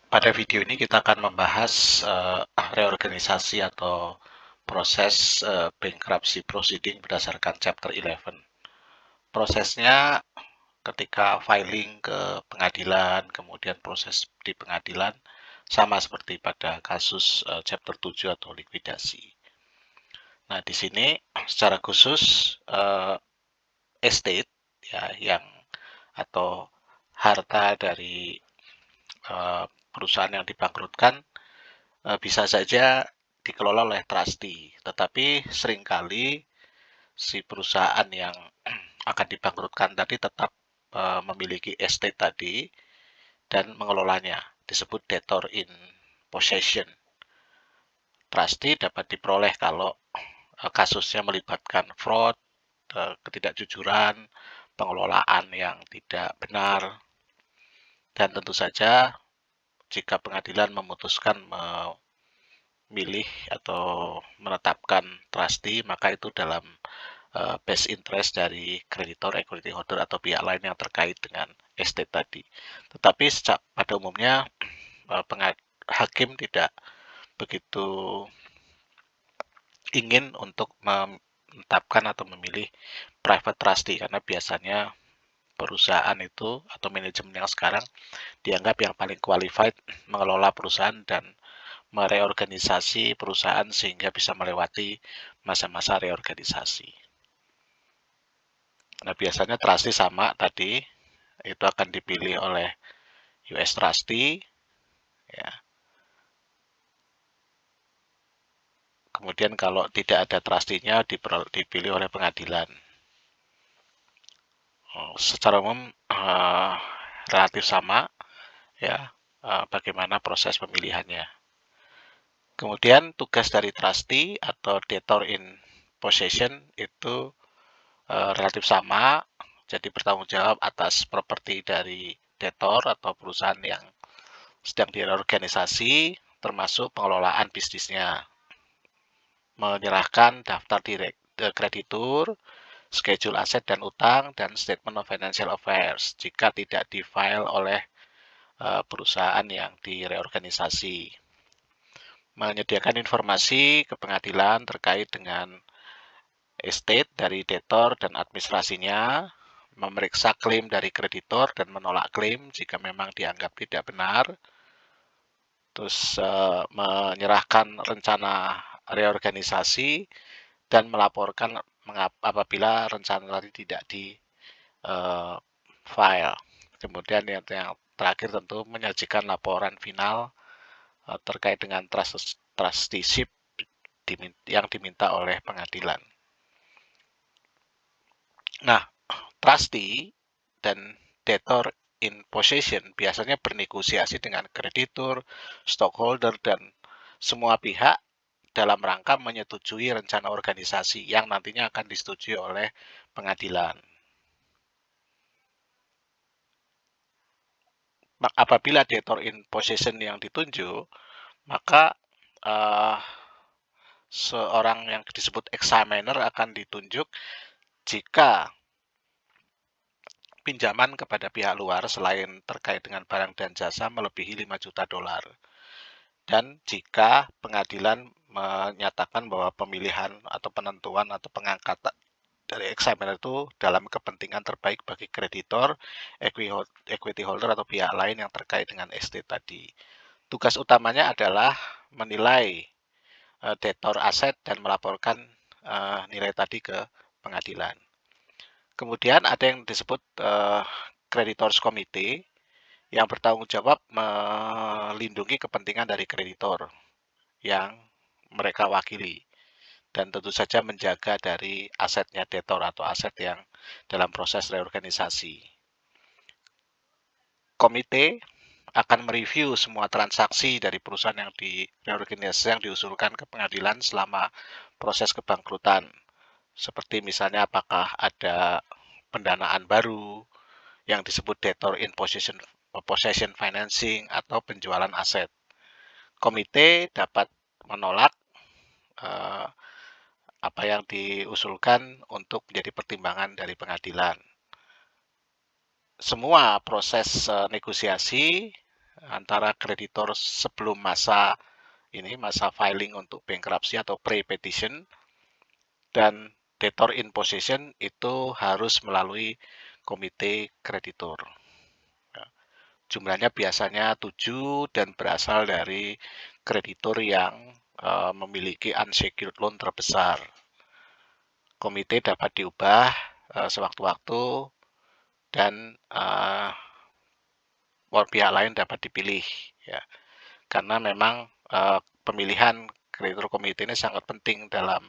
Pada video ini kita akan membahas reorganisasi atau proses bankruptcy proceeding berdasarkan Chapter 11. Prosesnya ketika filing ke pengadilan, kemudian proses di pengadilan sama seperti pada kasus Chapter 7 atau likuidasi. Nah, di sini secara khusus estate ya yang atau harta dari perusahaan yang dibangkrutkan bisa saja dikelola oleh trustee, tetapi seringkali si perusahaan yang akan dibangkrutkan tadi tetap memiliki estate tadi dan mengelolanya, disebut debtor in possession. Trustee dapat diperoleh kalau kasusnya melibatkan fraud, ketidakjujuran, pengelolaan yang tidak benar, dan tentu saja jika pengadilan memutuskan memilih atau menetapkan trustee, maka itu dalam best interest dari kreditor, equity holder, atau pihak lain yang terkait dengan estate tadi. Tetapi pada umumnya hakim tidak begitu ingin untuk menetapkan atau memilih private trustee karena biasanya perusahaan itu atau manajemen yang sekarang dianggap yang paling qualified mengelola perusahaan dan mereorganisasi perusahaan sehingga bisa melewati masa-masa reorganisasi. Nah, biasanya trustee sama tadi, itu akan dipilih oleh US trustee, ya. Kemudian kalau tidak ada trustee-nya dipilih oleh pengadilan. Secara umum relatif sama, ya, bagaimana proses pemilihannya. Kemudian tugas dari trustee atau debtor in possession itu relatif sama, jadi bertanggung jawab atas properti dari debtor atau perusahaan yang sedang direorganisasi, termasuk pengelolaan bisnisnya, menyerahkan daftar kreditur, schedule aset dan utang, dan statement of financial affairs jika tidak di-file oleh perusahaan yang direorganisasi. Menyediakan informasi ke pengadilan terkait dengan estate dari debtor dan administrasinya, memeriksa klaim dari kreditor dan menolak klaim jika memang dianggap tidak benar, terus menyerahkan rencana reorganisasi dan melaporkan apabila rencana tadi tidak di file. Kemudian yang terakhir tentu menyajikan laporan final terkait dengan trusteeship yang diminta oleh pengadilan. Nah, trustee dan debtor in possession biasanya bernegosiasi dengan kreditur, stockholder, dan semua pihak dalam rangka menyetujui rencana organisasi yang nantinya akan disetujui oleh pengadilan. Apabila debtor in possession yang ditunjuk, maka seorang yang disebut examiner akan ditunjuk jika pinjaman kepada pihak luar selain terkait dengan barang dan jasa melebihi 5 juta dolar. Dan jika pengadilan menyatakan bahwa pemilihan atau penentuan atau pengangkatan dari examiner itu dalam kepentingan terbaik bagi kreditor, equity holder, atau pihak lain yang terkait dengan estate tadi. Tugas utamanya adalah menilai debtor aset dan melaporkan nilai tadi ke pengadilan. Kemudian ada yang disebut creditors committee yang bertanggung jawab melindungi kepentingan dari kreditor yang mereka wakili dan tentu saja menjaga dari asetnya debtor atau aset yang dalam proses reorganisasi. Komite akan mereview semua transaksi dari perusahaan yang reorganisasi yang diusulkan ke pengadilan selama proses kebangkrutan. Seperti misalnya apakah ada pendanaan baru yang disebut debtor in possession financing atau penjualan aset. Komite dapat menolak apa yang diusulkan untuk menjadi pertimbangan dari pengadilan. Semua proses negosiasi antara kreditor sebelum masa filing untuk bankruptcy atau pre-petition, dan debtor in possession itu harus melalui komite kreditor. Ya, jumlahnya biasanya 7 dan berasal dari kreditur yang memiliki unsecured loan terbesar. Komite dapat diubah sewaktu-waktu dan pihak lain dapat dipilih, ya, karena memang pemilihan kreditur komite ini sangat penting dalam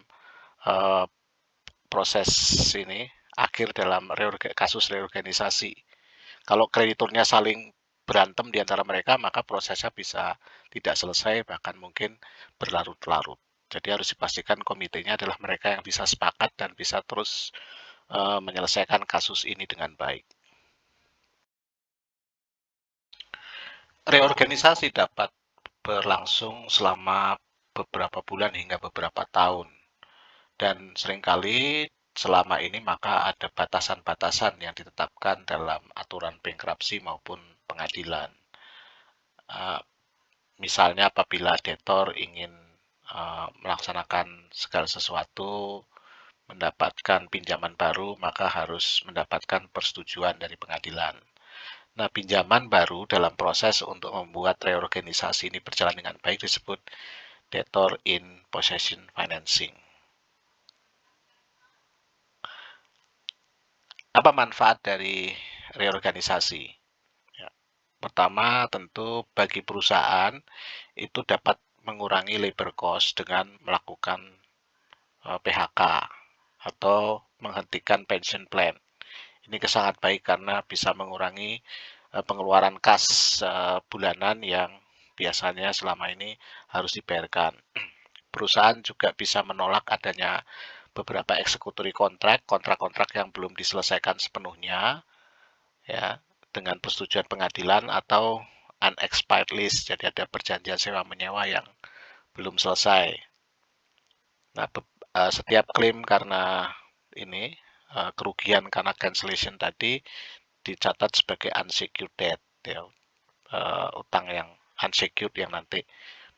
proses ini akhir dalam kasus reorganisasi. Kalau krediturnya saling berantem di antara mereka, maka prosesnya bisa tidak selesai, bahkan mungkin berlarut-larut. Jadi harus dipastikan komitenya adalah mereka yang bisa sepakat dan bisa terus menyelesaikan kasus ini dengan baik. Reorganisasi dapat berlangsung selama beberapa bulan hingga beberapa tahun. Dan seringkali selama ini maka ada batasan-batasan yang ditetapkan dalam aturan bankruptcy maupun pengadilan. Misalnya apabila debtor ingin melaksanakan segala sesuatu, mendapatkan pinjaman baru, maka harus mendapatkan persetujuan dari pengadilan. Nah, pinjaman baru dalam proses untuk membuat reorganisasi ini berjalan dengan baik disebut debtor in possession financing. Apa manfaat dari reorganisasi? Ya, pertama, tentu bagi perusahaan itu dapat mengurangi labor cost dengan melakukan PHK atau menghentikan pension plan. Ini sangat baik karena bisa mengurangi pengeluaran kas bulanan yang biasanya selama ini harus dibayarkan. Perusahaan juga bisa menolak adanya beberapa eksekutori kontrak-kontrak yang belum diselesaikan sepenuhnya, ya, dengan persetujuan pengadilan atau unexpired lease, jadi ada perjanjian sewa menyewa yang belum selesai. Nah, setiap klaim karena ini kerugian karena cancellation tadi dicatat sebagai unsecured debt, ya, utang yang unsecured yang nanti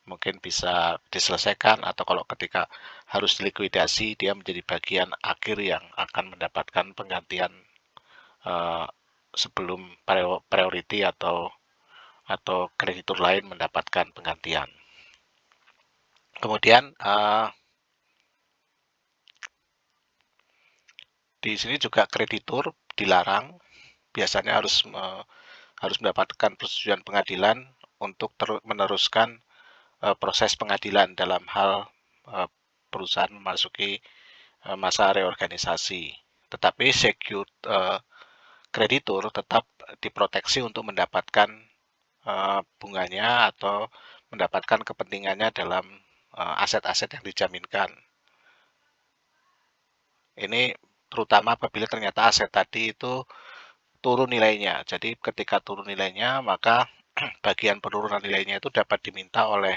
mungkin bisa diselesaikan, atau kalau ketika harus dilikuidasi dia menjadi bagian akhir yang akan mendapatkan penggantian sebelum priority atau kreditur lain mendapatkan penggantian. Kemudian di sini juga kreditur dilarang biasanya harus mendapatkan persetujuan pengadilan untuk meneruskan proses pengadilan dalam hal perusahaan memasuki masa reorganisasi. Tetapi secured kreditur tetap diproteksi untuk mendapatkan bunganya atau mendapatkan kepentingannya dalam aset-aset yang dijaminkan. Ini terutama apabila ternyata aset tadi itu turun nilainya. Jadi ketika turun nilainya, maka bagian penurunan nilainya itu dapat diminta oleh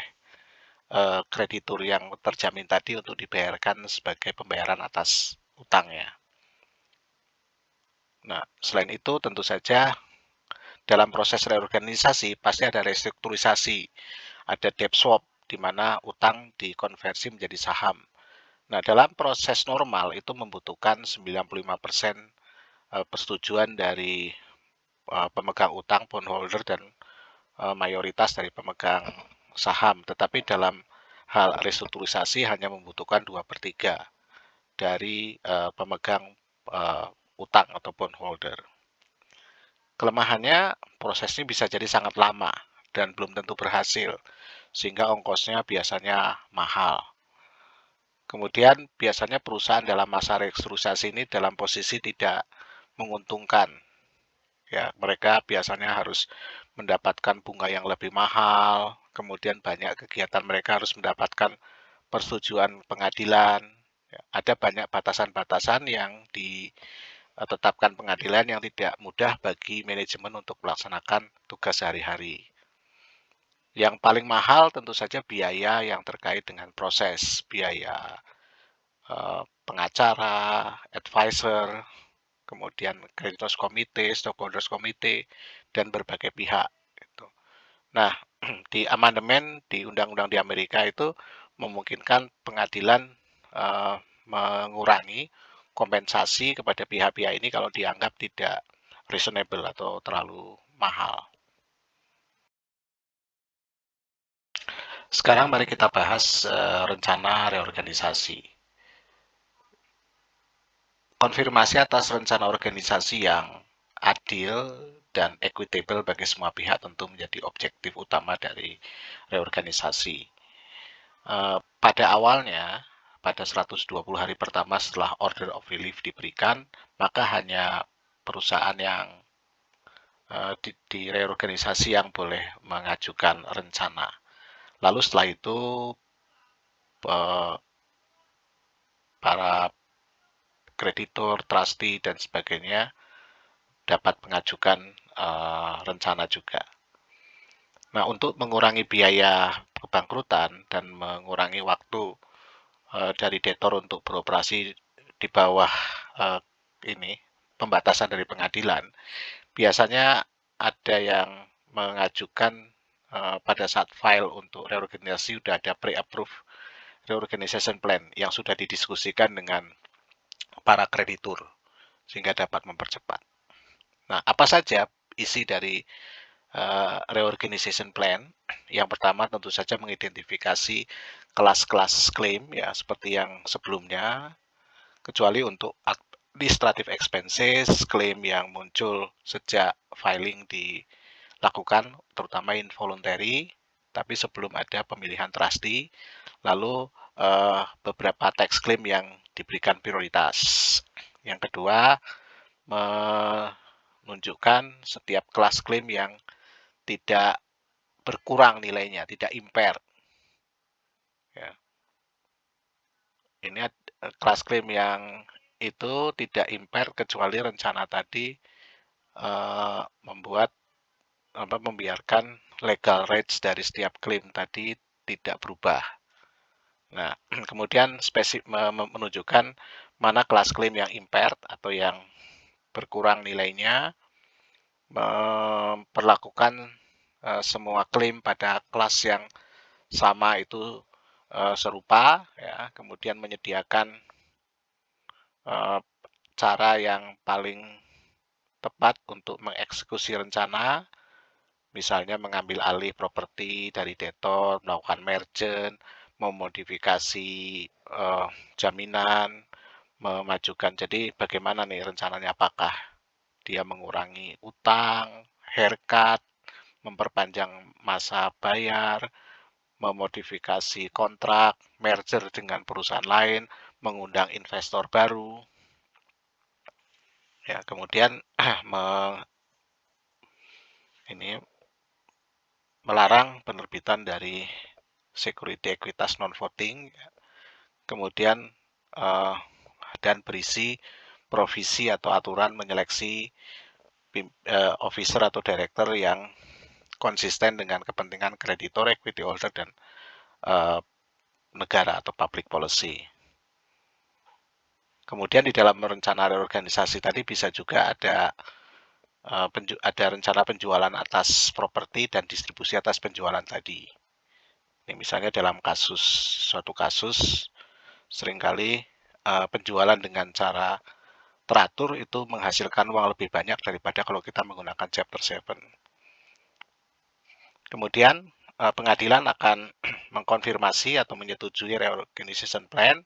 kreditur yang terjamin tadi untuk dibayarkan sebagai pembayaran atas utangnya. Nah, selain itu tentu saja dalam proses reorganisasi pasti ada restrukturisasi, ada debt swap, di mana utang dikonversi menjadi saham. Nah, dalam proses normal itu membutuhkan 95% persetujuan dari pemegang utang, bondholder, dan mayoritas dari pemegang saham. Tetapi dalam hal restrukturisasi hanya membutuhkan 2/3 dari pemegang utang atau bondholder. Kelemahannya, proses ini bisa jadi sangat lama dan belum tentu berhasil, sehingga ongkosnya biasanya mahal. Kemudian biasanya perusahaan dalam masa restrukturisasi ini dalam posisi tidak menguntungkan. Ya, mereka biasanya harus mendapatkan bunga yang lebih mahal, kemudian banyak kegiatan mereka harus mendapatkan persetujuan pengadilan. Ya, ada banyak batasan-batasan yang ditetapkan pengadilan yang tidak mudah bagi manajemen untuk melaksanakan tugas sehari-hari. Yang paling mahal tentu saja biaya yang terkait dengan proses, biaya pengacara, advisor, kemudian creditors committee, stockholders committee, dan berbagai pihak. Gitu. Nah, di amandemen di undang-undang di Amerika itu memungkinkan pengadilan mengurangi kompensasi kepada pihak-pihak ini kalau dianggap tidak reasonable atau terlalu mahal. Sekarang mari kita bahas rencana reorganisasi. Konfirmasi atas rencana organisasi yang adil dan equitable bagi semua pihak tentu menjadi objektif utama dari reorganisasi. Pada awalnya, pada 120 hari pertama setelah order of relief diberikan, maka hanya perusahaan yang di reorganisasi yang boleh mengajukan rencana. Lalu setelah itu para kreditur, trustee, dan sebagainya dapat mengajukan rencana juga. Nah, untuk mengurangi biaya kebangkrutan dan mengurangi waktu dari debtor untuk beroperasi di bawah ini pembatasan dari pengadilan, biasanya ada yang mengajukan pada saat file untuk reorganisasi sudah ada pre-approved reorganization plan yang sudah didiskusikan dengan para kreditur sehingga dapat mempercepat. Nah, apa saja isi dari reorganization plan? Yang pertama tentu saja mengidentifikasi kelas-kelas klaim ya seperti yang sebelumnya, kecuali untuk administrative expenses, klaim yang muncul sejak filing dilakukan, terutama involuntary, tapi sebelum ada pemilihan trustee, lalu beberapa tax claim yang diberikan prioritas. Yang kedua, menunjukkan setiap kelas klaim yang tidak berkurang nilainya, tidak impair. Ya. Ini kelas klaim yang itu tidak impair kecuali rencana tadi membiarkan legal rights dari setiap klaim tadi tidak berubah. Nah, kemudian menunjukkan mana kelas klaim yang impaired atau yang berkurang nilainya, memperlakukan semua klaim pada kelas yang sama itu serupa, ya. Kemudian menyediakan cara yang paling tepat untuk mengeksekusi rencana, misalnya mengambil alih properti dari debtor, melakukan merchant, memodifikasi jaminan, memajukan. Jadi bagaimana nih rencananya, apakah dia mengurangi utang, haircut, memperpanjang masa bayar, memodifikasi kontrak, merger dengan perusahaan lain, mengundang investor baru. Ya, kemudian melarang penerbitan dari security ekuitas non-voting, kemudian dan berisi provisi atau aturan menyeleksi officer atau director yang konsisten dengan kepentingan kreditor, equity holder, dan negara atau public policy. Kemudian di dalam rencana reorganisasi tadi bisa juga ada rencana penjualan atas properti dan distribusi atas penjualan tadi. Ini misalnya dalam suatu kasus seringkali penjualan dengan cara teratur itu menghasilkan uang lebih banyak daripada kalau kita menggunakan Chapter 7. Kemudian pengadilan akan mengkonfirmasi atau menyetujui reorganization plan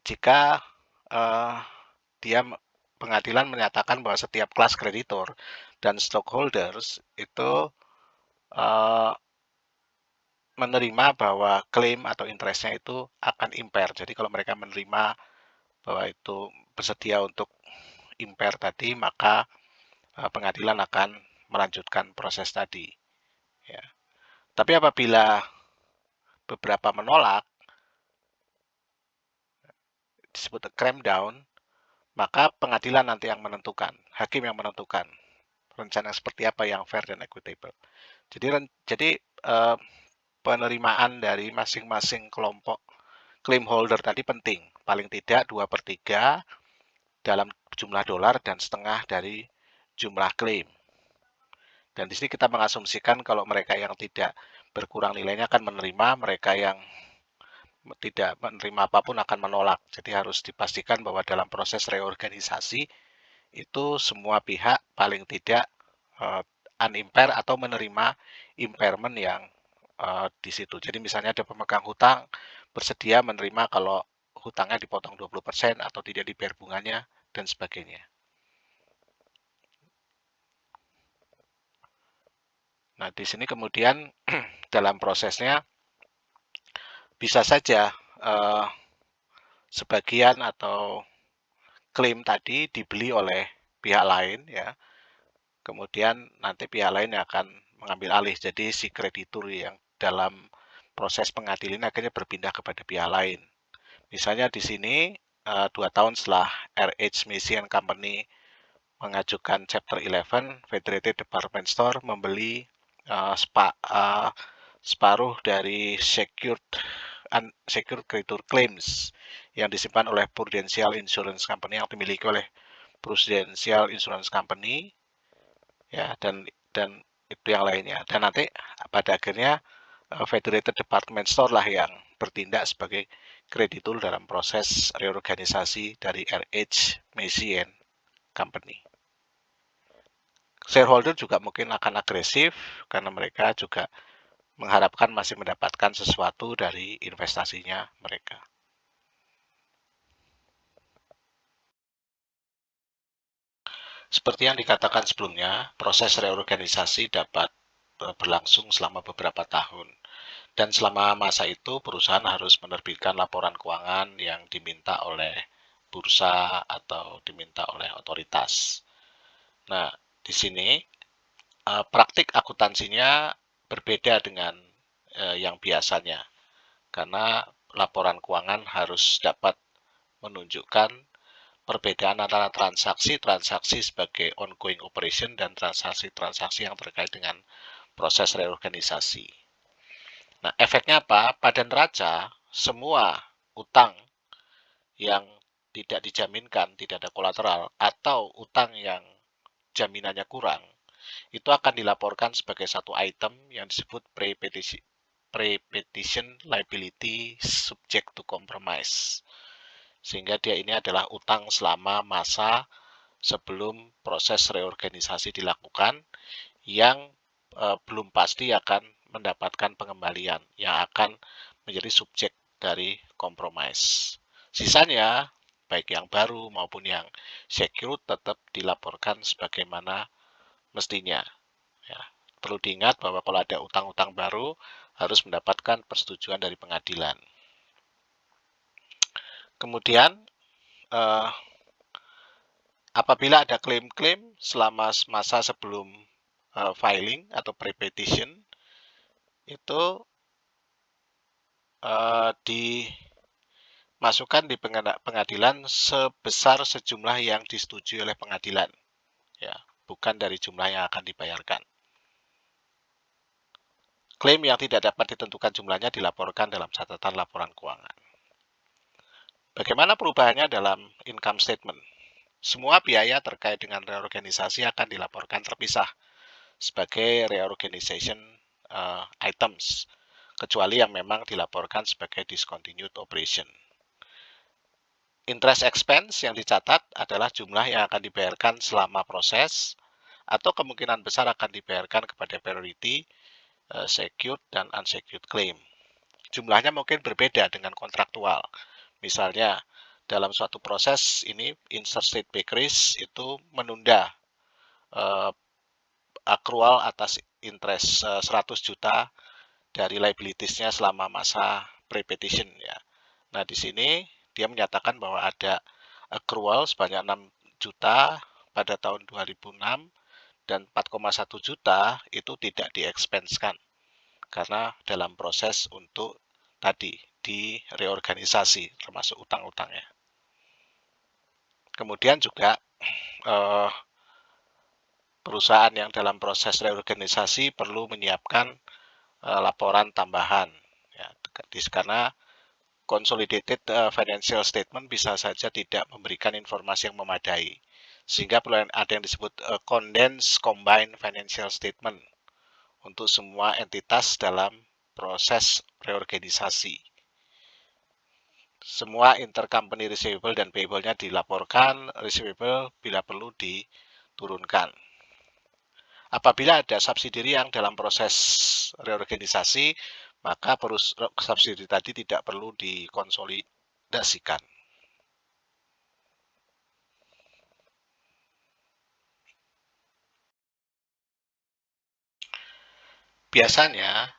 jika pengadilan menyatakan bahwa setiap kelas kreditor dan stockholders itu menerima bahwa klaim atau interestnya itu akan impair. Jadi kalau mereka menerima bahwa itu bersedia untuk impair tadi, maka pengadilan akan melanjutkan proses tadi. Ya. Tapi apabila beberapa menolak, disebut cram down, maka pengadilan nanti yang menentukan, hakim yang menentukan rencana seperti apa yang fair dan equitable. Jadi penerimaan dari masing-masing kelompok claim holder tadi penting, paling tidak 2/3 dalam jumlah dolar dan setengah dari jumlah klaim. Dan di sini kita mengasumsikan kalau mereka yang tidak berkurang nilainya akan menerima, mereka yang tidak menerima apapun akan menolak. Jadi harus dipastikan bahwa dalam proses reorganisasi itu semua pihak paling tidak unimpair atau menerima impairment yang di situ. Jadi misalnya ada pemegang hutang bersedia menerima kalau hutangnya dipotong 20% atau tidak dibayar bunganya dan sebagainya. Nah, di sini kemudian dalam prosesnya bisa saja sebagian atau klaim tadi dibeli oleh pihak lain ya. Kemudian nanti pihak lain yang akan mengambil alih. Jadi si kreditur yang dalam proses pengadilan akhirnya berpindah kepada pihak lain. Misalnya di sini 2 tahun setelah RH Macy and Company mengajukan Chapter 11, Federated Department Store membeli separuh dari secured creditor claims yang disimpan oleh Prudential Insurance Company yang dimiliki oleh Prudential Insurance Company ya dan itu yang lainnya. Dan nanti pada akhirnya Federated Department Store lah yang bertindak sebagai kreditur dalam proses reorganisasi dari RH Macy and Company. Shareholder juga mungkin akan agresif karena mereka juga mengharapkan masih mendapatkan sesuatu dari investasinya mereka. Seperti yang dikatakan sebelumnya, proses reorganisasi dapat berlangsung selama beberapa tahun. Dan selama masa itu, perusahaan harus menerbitkan laporan keuangan yang diminta oleh bursa atau diminta oleh otoritas. Nah, di sini praktik akuntansinya berbeda dengan yang biasanya, karena laporan keuangan harus dapat menunjukkan perbedaan antara transaksi-transaksi sebagai ongoing operation dan transaksi-transaksi yang terkait dengan proses reorganisasi. Nah, efeknya apa? Pada neraca, semua utang yang tidak dijaminkan, tidak ada kolateral, atau utang yang jaminannya kurang, itu akan dilaporkan sebagai satu item yang disebut pre-petition liability subject to compromise. Sehingga dia ini adalah utang selama masa sebelum proses reorganisasi dilakukan yang belum pasti akan mendapatkan pengembalian, yang akan menjadi subjek dari compromise. Sisanya, baik yang baru maupun yang secured tetap dilaporkan sebagaimana mestinya. Ya, perlu diingat bahwa kalau ada utang-utang baru harus mendapatkan persetujuan dari pengadilan. Kemudian apabila ada klaim-klaim selama masa sebelum filing atau pre-petition itu dimasukkan di pengadilan sebesar sejumlah yang disetujui oleh pengadilan, ya, bukan dari jumlah yang akan dibayarkan. Klaim yang tidak dapat ditentukan jumlahnya dilaporkan dalam catatan laporan keuangan. Bagaimana perubahannya dalam income statement? Semua biaya terkait dengan reorganisasi akan dilaporkan terpisah sebagai reorganization items, kecuali yang memang dilaporkan sebagai discontinued operation. Interest expense yang dicatat adalah jumlah yang akan dibayarkan selama proses atau kemungkinan besar akan dibayarkan kepada priority, secured, dan unsecured claim. Jumlahnya mungkin berbeda dengan kontraktual. Misalnya, dalam suatu proses ini, Interstate Bakeries itu menunda accrual atas interest 100 juta dari liabilities-nya selama masa pre-petition ya. Nah, di sini dia menyatakan bahwa ada accrual sebanyak 6 juta pada tahun 2006 dan 4,1 juta itu tidak di-expense-kan karena dalam proses untuk tadi di reorganisasi termasuk utang-utangnya. Kemudian juga perusahaan yang dalam proses reorganisasi perlu menyiapkan laporan tambahan ya, karena consolidated financial statement bisa saja tidak memberikan informasi yang memadai Sehingga perlu ada yang disebut condensed combined financial statement untuk semua entitas dalam proses reorganisasi. Semua intercompany receivable dan payable-nya dilaporkan, receivable bila perlu diturunkan. Apabila ada subsidiary yang dalam proses reorganisasi, maka subsidiary tadi tidak perlu dikonsolidasikan. Biasanya,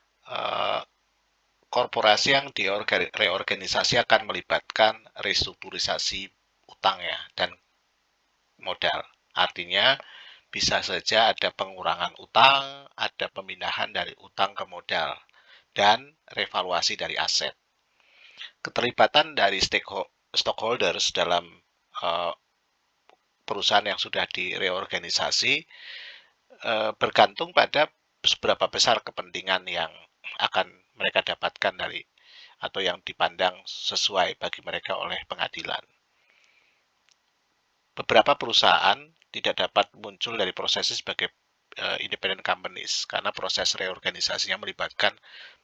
korporasi yang reorganisasi akan melibatkan restrukturisasi utang ya, dan modal. Artinya, bisa saja ada pengurangan utang, ada pemindahan dari utang ke modal, dan revaluasi dari aset. Keterlibatan dari stockholders dalam perusahaan yang sudah direorganisasi bergantung pada seberapa besar kepentingan yang akan mereka dapatkan dari atau yang dipandang sesuai bagi mereka oleh pengadilan. Beberapa perusahaan tidak dapat muncul dari prosesnya sebagai independent companies karena proses reorganisasinya melibatkan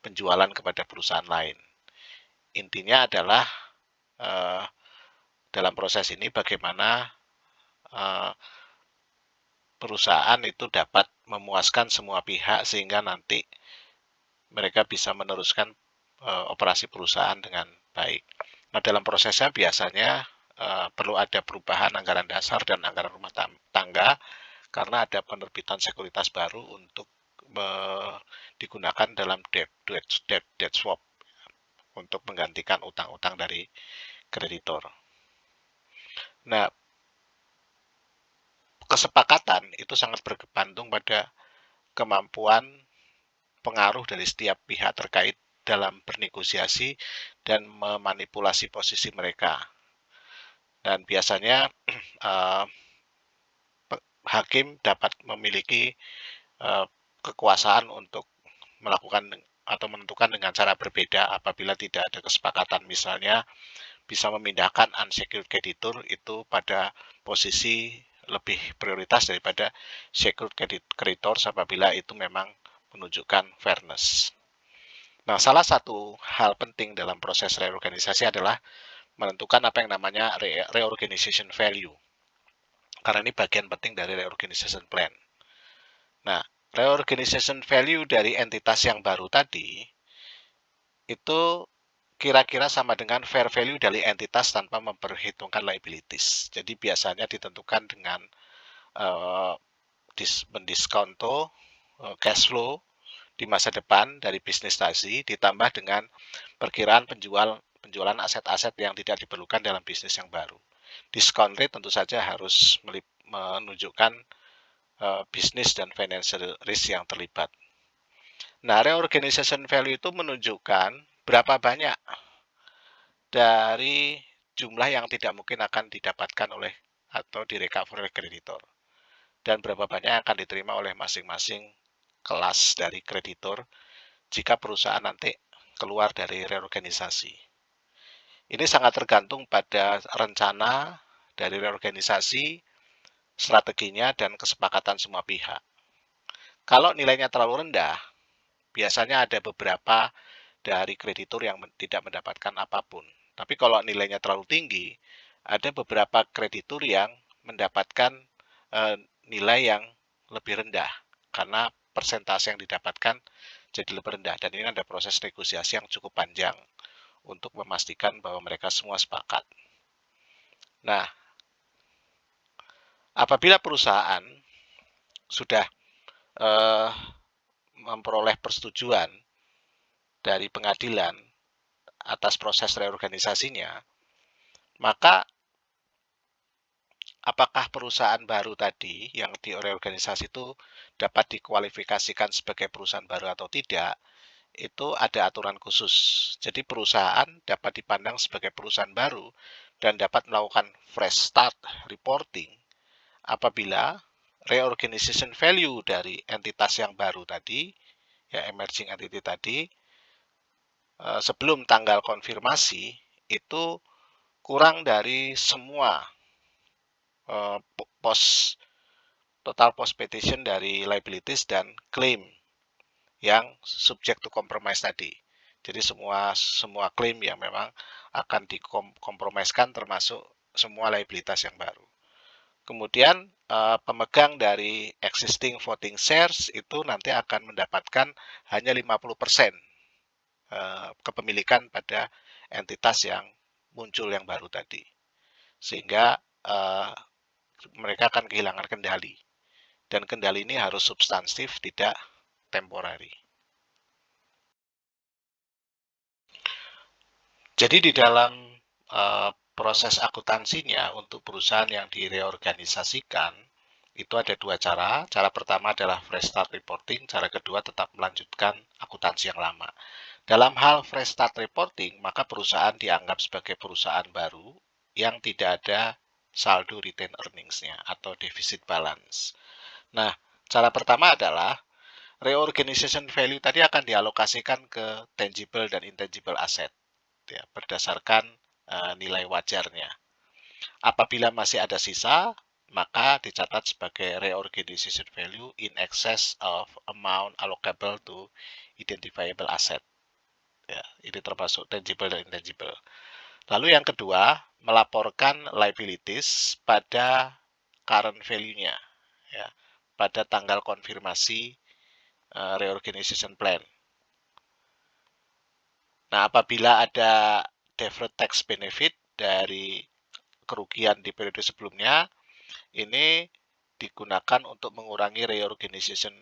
penjualan kepada perusahaan lain. Intinya adalah dalam proses ini bagaimana perusahaan itu dapat memuaskan semua pihak sehingga nanti mereka bisa meneruskan operasi perusahaan dengan baik. Nah, dalam prosesnya biasanya perlu ada perubahan anggaran dasar dan anggaran rumah tangga karena ada penerbitan sekuritas baru untuk digunakan dalam debt swap untuk menggantikan utang-utang dari kreditor. Nah, kesepakatan itu sangat bergantung pada kemampuan pengaruh dari setiap pihak terkait dalam bernegosiasi dan memanipulasi posisi mereka. Dan biasanya hakim dapat memiliki kekuasaan untuk melakukan atau menentukan dengan cara berbeda apabila tidak ada kesepakatan. Misalnya bisa memindahkan unsecured creditor itu pada posisi lebih prioritas daripada secured creditor apabila itu memang menunjukkan fairness. Nah, salah satu hal penting dalam proses reorganisasi adalah menentukan apa yang namanya reorganization value. Karena ini bagian penting dari reorganization plan. Nah, reorganization value dari entitas yang baru tadi itu kira-kira sama dengan fair value dari entitas tanpa memperhitungkan liabilities. Jadi biasanya ditentukan dengan mendiskonto cash flow di masa depan dari bisnis tadi ditambah dengan perkiraan penjualan aset-aset yang tidak diperlukan dalam bisnis yang baru. Discount rate tentu saja harus menunjukkan bisnis dan financial risk yang terlibat. Nah, reorganization value itu menunjukkan berapa banyak dari jumlah yang tidak mungkin akan didapatkan oleh atau direkover oleh kreditor dan berapa banyak yang akan diterima oleh masing-masing kelas dari kreditor jika perusahaan nanti keluar dari reorganisasi. Ini sangat tergantung pada rencana dari reorganisasi, strateginya, dan kesepakatan semua pihak. Kalau nilainya terlalu rendah, biasanya ada beberapa dari kreditur yang tidak mendapatkan apapun. Tapi kalau nilainya terlalu tinggi, ada beberapa kreditur yang mendapatkan nilai yang lebih rendah karena persentase yang didapatkan jadi lebih rendah. Dan ini ada proses negosiasi yang cukup panjang untuk memastikan bahwa mereka semua sepakat. Nah, apabila perusahaan sudah memperoleh persetujuan dari pengadilan atas proses reorganisasinya, maka apakah perusahaan baru tadi yang direorganisasi itu dapat dikualifikasikan sebagai perusahaan baru atau tidak, itu ada aturan khusus. Jadi perusahaan dapat dipandang sebagai perusahaan baru dan dapat melakukan fresh start reporting apabila reorganization value dari entitas yang baru tadi, ya emerging entity tadi, sebelum tanggal konfirmasi itu kurang dari semua total post petition dari liabilities dan claim yang subject to compromise tadi. Jadi semua klaim yang memang akan dikompromiskan termasuk semua liabilitas yang baru. Kemudian pemegang dari existing voting shares itu nanti akan mendapatkan hanya 50% kepemilikan pada entitas yang muncul yang baru tadi. Sehingga mereka akan kehilangan kendali. Dan kendali ini harus substantif, tidak temporary. Jadi di dalam proses akuntansinya untuk perusahaan yang direorganisasikan, itu ada dua cara. Cara pertama adalah fresh start reporting, cara kedua tetap melanjutkan akuntansi yang lama. Dalam hal fresh start reporting, maka perusahaan dianggap sebagai perusahaan baru yang tidak ada saldo retained earnings-nya atau deficit balance. Nah, cara pertama adalah reorganization value tadi akan dialokasikan ke tangible dan intangible asset ya, berdasarkan nilai wajarnya. Apabila masih ada sisa, maka dicatat sebagai reorganization value in excess of amount allocable to identifiable asset. Ya, ini termasuk tangible dan intangible. Lalu yang kedua, melaporkan liabilities pada current value-nya, ya, pada tanggal konfirmasi reorganization plan. Nah, apabila ada deferred tax benefit dari kerugian di periode sebelumnya, ini digunakan untuk mengurangi reorganization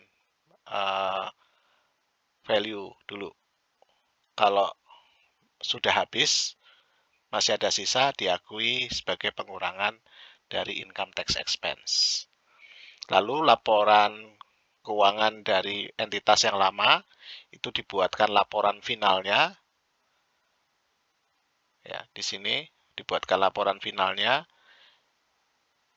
value dulu. Kalau sudah habis, masih ada sisa, diakui sebagai pengurangan dari income tax expense. Lalu laporan keuangan dari entitas yang lama itu dibuatkan laporan finalnya. Ya, di sini dibuatkan laporan finalnya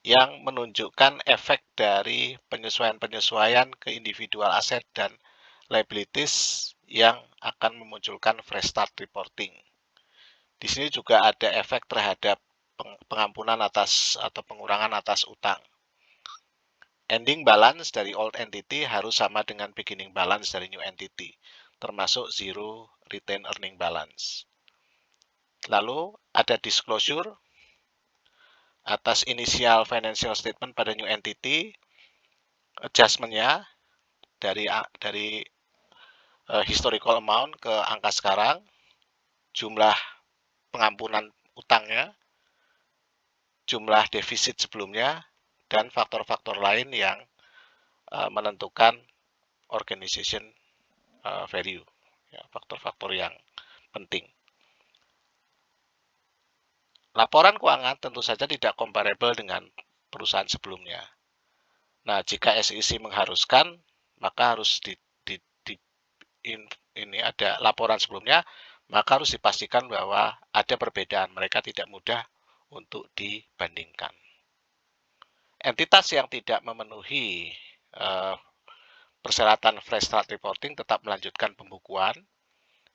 yang menunjukkan efek dari penyesuaian-penyesuaian ke individual aset dan liabilities yang akan memunculkan fresh start reporting. Di sini juga ada efek terhadap pengampunan atas atau pengurangan atas utang. Ending balance dari old entity harus sama dengan beginning balance dari new entity, termasuk zero retained earning balance. Lalu ada disclosure atas initial financial statement pada new entity, adjustment-nya dari historical amount ke angka sekarang, jumlah pengampunan utangnya, jumlah defisit sebelumnya, dan faktor-faktor lain yang menentukan organization value, ya, faktor-faktor yang penting. Laporan keuangan tentu saja tidak comparable dengan perusahaan sebelumnya. Nah, jika SEC mengharuskan, maka harus ini ada laporan sebelumnya, maka harus dipastikan bahwa ada perbedaan. Mereka tidak mudah untuk dibandingkan. Entitas yang tidak memenuhi persyaratan fresh start reporting tetap melanjutkan pembukuan,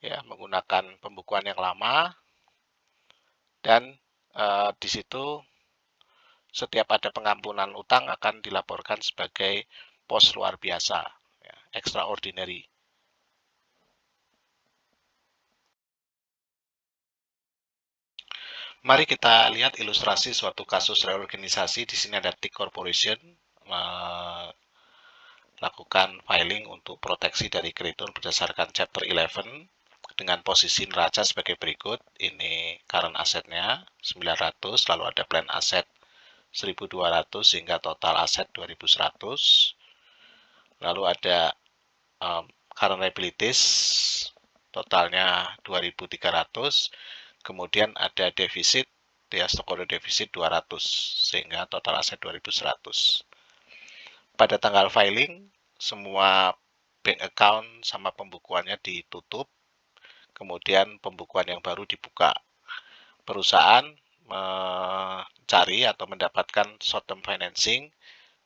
ya, menggunakan pembukuan yang lama, dan di situ setiap ada pengampunan utang akan dilaporkan sebagai pos luar biasa, ya, extraordinary. Mari kita lihat ilustrasi suatu kasus reorganisasi. Di sini ada T Corporation melakukan filing untuk proteksi dari kreditur berdasarkan Chapter 11 dengan posisi neraca sebagai berikut. Ini current asetnya 900, lalu ada plan aset 1.200 sehingga total aset 2.100. Lalu ada current liabilities totalnya 2.300. Kemudian ada defisit, ya, stockholder defisit 200 sehingga total aset 2.100. Pada tanggal filing, semua bank account sama pembukuannya ditutup, kemudian pembukuan yang baru dibuka. Perusahaan mencari atau mendapatkan short term financing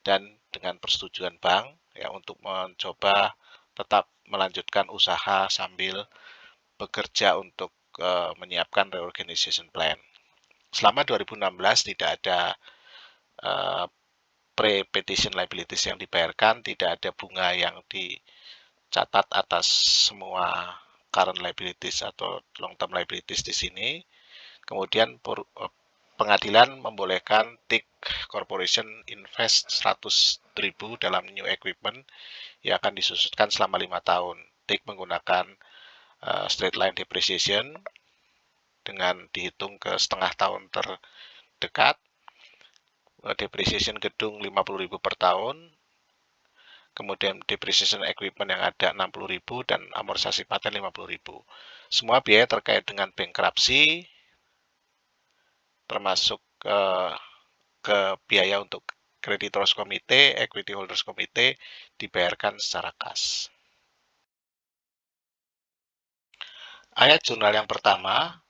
dan dengan persetujuan bank, ya, untuk mencoba tetap melanjutkan usaha sambil bekerja untuk menyiapkan reorganization plan. Selama 2016 tidak ada pre-petition liabilities yang dibayarkan, tidak ada bunga yang dicatat atas semua current liabilities atau long term liabilities di sini. Kemudian pengadilan membolehkan TIC Corporation invest 100.000 dalam new equipment yang akan disusutkan selama 5 tahun. TIC menggunakan straight line depreciation dengan dihitung ke setengah tahun terdekat. Depreciation gedung 50.000 per tahun, kemudian depreciation equipment yang ada 60.000 dan amortisasi paten 50.000. Semua biaya terkait dengan bankruptcy, termasuk ke biaya untuk creditors committee, equity holders committee dibayarkan secara kas. Ayat jurnal yang pertama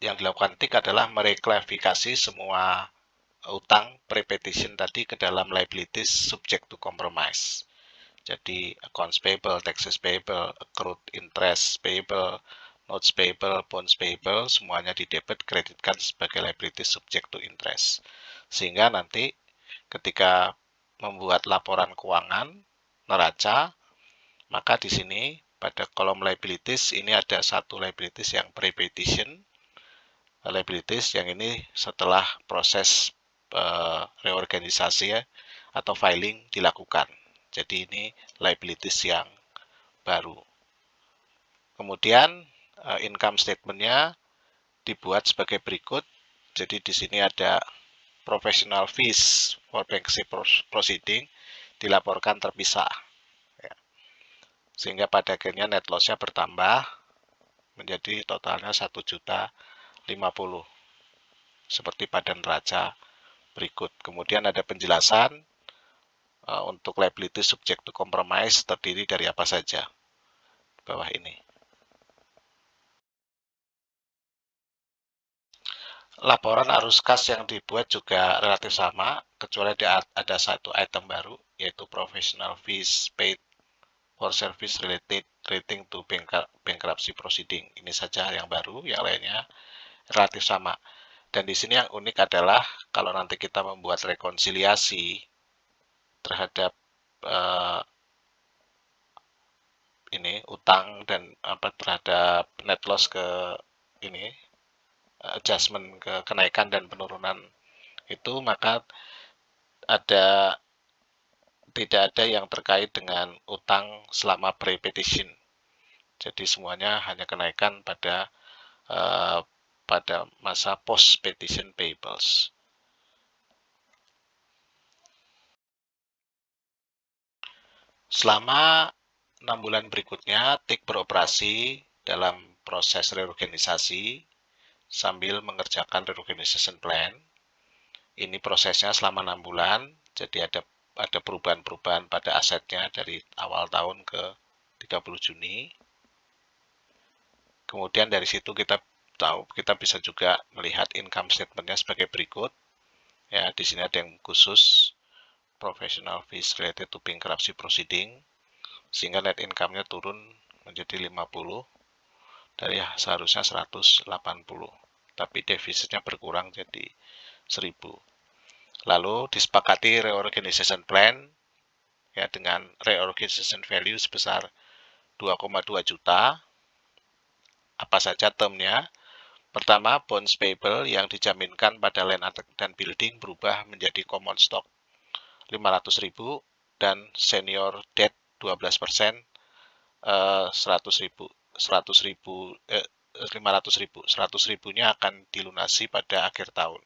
yang dilakukan TIC adalah mereklasifikasi semua utang pre-petition tadi ke dalam liabilities subject to compromise. Jadi accounts payable, taxes payable, accrued interest payable, notes payable, bonds payable, semuanya didebit kreditkan sebagai liabilities subject to interest. Sehingga nanti ketika membuat laporan keuangan neraca, maka di sini pada kolom liabilities ini ada satu liabilities yang pre-petition liabilities, yang ini setelah proses reorganisasi atau filing dilakukan. Jadi ini liabilities yang baru. Kemudian income statement-nya dibuat sebagai berikut. Jadi di sini ada professional fees for bankruptcy proceeding dilaporkan terpisah. Ya. Sehingga pada akhirnya net loss-nya bertambah menjadi totalnya 1.050.000 seperti pada neraca berikut. Kemudian ada penjelasan untuk liability subject to compromise terdiri dari apa saja di bawah ini. Laporan arus kas yang dibuat juga relatif sama, kecuali ada satu item baru, yaitu professional fees paid for service relating to bankruptcy proceeding. Ini saja yang baru, yang lainnya relatif sama. Dan di sini yang unik adalah kalau nanti kita membuat rekonsiliasi terhadap ini utang dan terhadap net loss ke ini adjustment ke kenaikan dan penurunan itu, maka tidak ada yang terkait dengan utang selama pre-petition. Jadi semuanya hanya kenaikan pada masa post-petition payables. Selama 6 bulan berikutnya, TIC beroperasi dalam proses reorganisasi sambil mengerjakan reorganization plan. Ini prosesnya selama 6 bulan, jadi ada perubahan-perubahan pada asetnya dari awal tahun ke 30 Juni. Kemudian dari situ kita bisa juga melihat income statement-nya sebagai berikut. Ya, di sini ada yang khusus professional fees related to bankruptcy proceeding, sehingga net income-nya turun menjadi 50 dari seharusnya 180, tapi defisitnya berkurang jadi 1000. Lalu disepakati reorganization plan ya dengan reorganization value sebesar 2,2 juta. Apa saja termnya? Pertama, bonds payable yang dijaminkan pada land dan building berubah menjadi common stock 500.000 dan senior debt 12%, 100.000, 500.000nya akan dilunasi pada akhir tahun.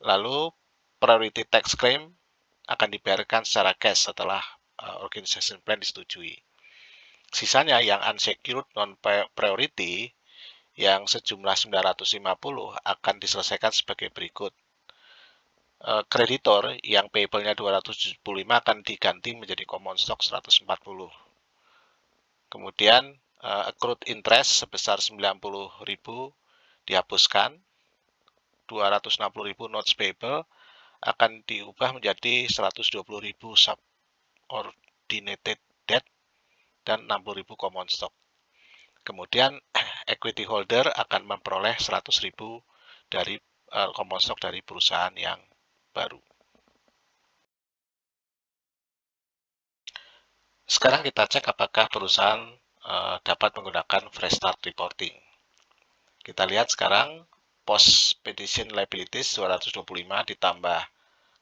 Lalu priority tax claim akan dibayarkan secara cash setelah organization plan disetujui. Sisanya yang unsecured non-priority yang sejumlah 950 akan diselesaikan sebagai berikut. Kreditor yang payable-nya 275 akan diganti menjadi common stock 140. Kemudian accrued interest sebesar 90.000 dihapuskan. 260.000 notes payable akan diubah menjadi 120.000 subordinated debt dan 60.000 common stock. Kemudian equity holder akan memperoleh 100.000 dari common stock dari perusahaan yang baru. Sekarang kita cek apakah perusahaan dapat menggunakan fresh start reporting. Kita lihat sekarang post petition liabilities 225 ditambah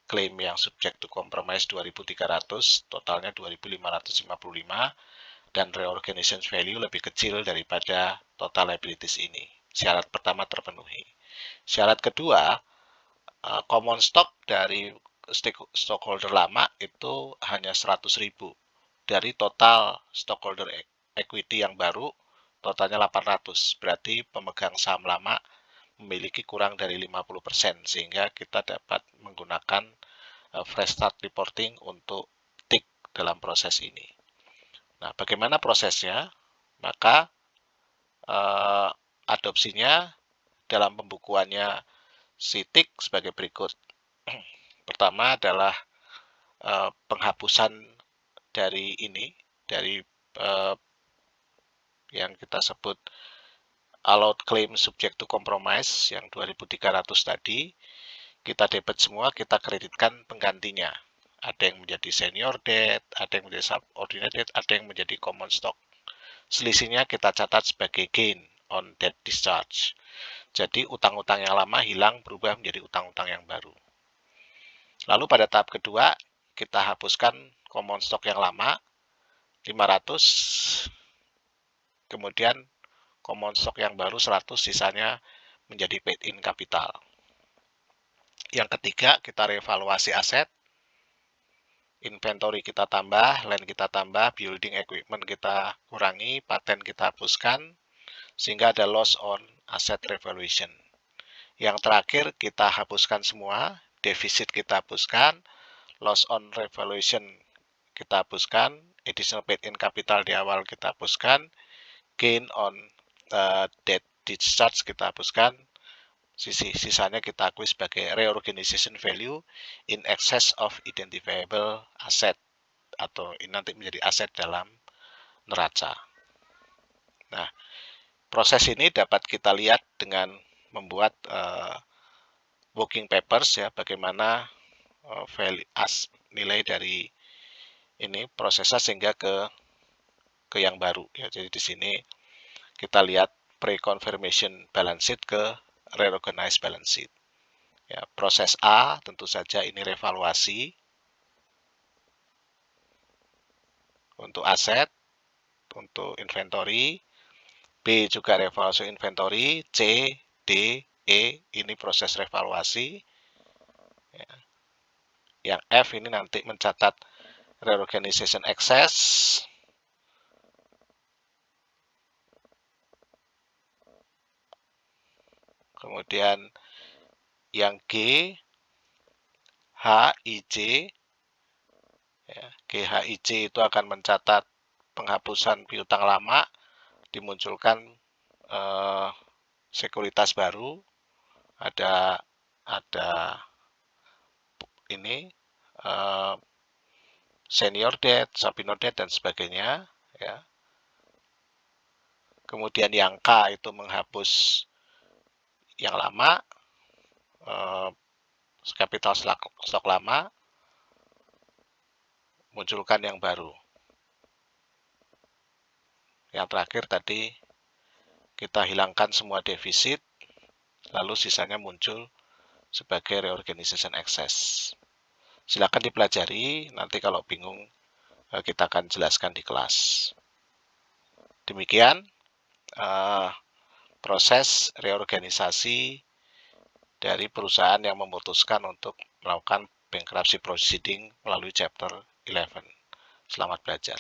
klaim yang subject to compromise 2.300, totalnya 2.555, dan reorganization value lebih kecil daripada total liabilities ini. Syarat pertama terpenuhi. Syarat kedua, common stock dari stockholder lama itu hanya 100.000 dari total stockholder equity yang baru, totalnya 800. Berarti pemegang saham lama memiliki kurang dari 50%, sehingga kita dapat menggunakan fresh start reporting untuk tick dalam proses ini. Nah, bagaimana prosesnya? Maka adopsinya dalam pembukuannya si tick sebagai berikut. Pertama adalah penghapusan dari yang kita sebut allowed claim subject to compromise yang 2.300 tadi, kita debit semua, kita kreditkan penggantinya. Ada yang menjadi senior debt, ada yang menjadi subordinate debt, ada yang menjadi common stock. Selisihnya kita catat sebagai gain on debt discharge. Jadi utang-utang yang lama hilang berubah menjadi utang-utang yang baru. Lalu pada tahap kedua, kita hapuskan common stock yang lama 500, kemudian common stock yang baru 100, sisanya menjadi paid in capital. Yang ketiga, kita revaluasi aset, inventory kita tambah, land kita tambah, building equipment kita kurangi, paten kita hapuskan, sehingga ada loss on asset revaluation. Yang terakhir, kita hapuskan semua, defisit kita hapuskan, loss on revaluation kita hapuskan, additional paid in capital di awal kita hapuskan, gain on debt discharge kita hapuskan, sisanya kita akui sebagai reorganization value in excess of identifiable asset, atau ini nanti menjadi aset dalam neraca. Nah, proses ini dapat kita lihat dengan membuat working papers ya, bagaimana nilai dari ini prosesnya sehingga ke yang baru ya. Jadi di sini kita lihat pre-confirmation balance sheet ke reorganized balance sheet. Ya, proses A tentu saja ini revaluasi untuk aset, untuk inventory. B juga revaluasi inventory. C, D, E ini proses revaluasi. Ya. Yang F ini nanti mencatat reorganization excess. Kemudian yang G, H, I, J, ya, GHIJ itu akan mencatat penghapusan piutang lama, dimunculkan sekuritas baru, ada ini senior debt, subordinate debt dan sebagainya, ya. Kemudian yang K itu menghapus yang lama, capital stok lama, munculkan yang baru. Yang terakhir tadi kita hilangkan semua defisit, lalu sisanya muncul sebagai reorganization excess. Silakan dipelajari, nanti kalau bingung kita akan jelaskan di kelas. Demikian proses reorganisasi dari perusahaan yang memutuskan untuk melakukan bankruptcy proceeding melalui Chapter 11. Selamat belajar.